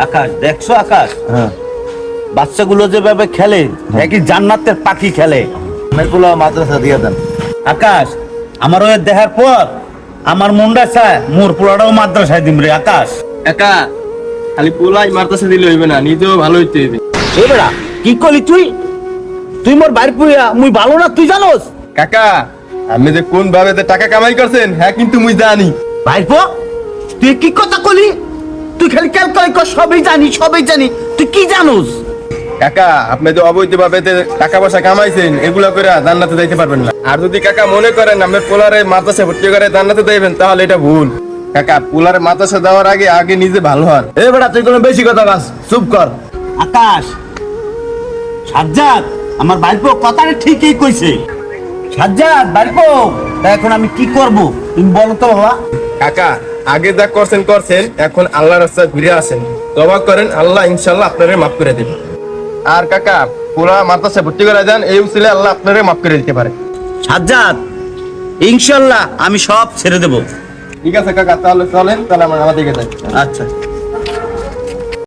আকাশ দেখছো আকাশ, হ্যাঁ বাচ্চাগুলো যেভাবে খেলে একই জান্নাতের পাখি খেলে। মেয়েগুলো মাদ্রাসা দিয়ে দেন। আকাশ আমার ওই দেখার পর আমার মনটা চায় মোর পোলাটাও মাদ্রাসায় দিম রে আকাশ। একা খালি পোলাই মারতেছে দিলে হইবে না, নিজেও ভালো হইতে হইবে। এ বেড়া কি করলি তুই? তুই মোর বাইর পুইয়া মুই ভালো না তুই জানোস? কাকা আপনি যে কোন ভাবে যে টাকা কামাই করছেন হ্যাঁ কিন্তু মুই জানি। ভাইপো তুই কি কথা কলি? তুই খালি ক্যালকুলেট কর, সবই জানি সবই জানি, তুই কি জানোস? কাকা আপনি যে অবৈধ ভাবে যে টাকা পয়সা কামাইছেন এগুলা করে জান্নাতে যাইতে পারবেন না। আর যদি কাকা মনে করেন আপনার পোলারে মাদ্রাসা ভর্তি করে জান্নাতে যাইবেন তাহলে এটা ভুল। কাকা পোলারে মাদ্রাসা দেওয়ার আগে আগে নিজে ভালো হন। এ বেটা তুই কোনো বেশি কথা কাজ, চুপ কর। আকাশ সাজ্জাদ আমার ভাইপো কথাটা ঠিকই কইছে। সাজ্জাদ ভাইপো তা এখন আমি কি করব তুমি বলো তো বাবা। কাকা আগে যা করছেন করছেন, এখন আল্লাহর রাস্তায় ঘুরে আসেন, তওবা করেন, আল্লাহ ইনশাআল্লাহ আপনারে মাফ করে দেবে। আর কাকা পোলা মাদ্রাসা ভর্তি করে যান, এই উসিলে আল্লাহ আপনারে মাফ করে দিতে পারে। সাজ্জাদ ইনশাল্লাহ আমি সব ছেড়ে দেব। ঠিক আছে কাকা, তাহলে চলেন, তাহলে আমরা দিকে যাই। আচ্ছা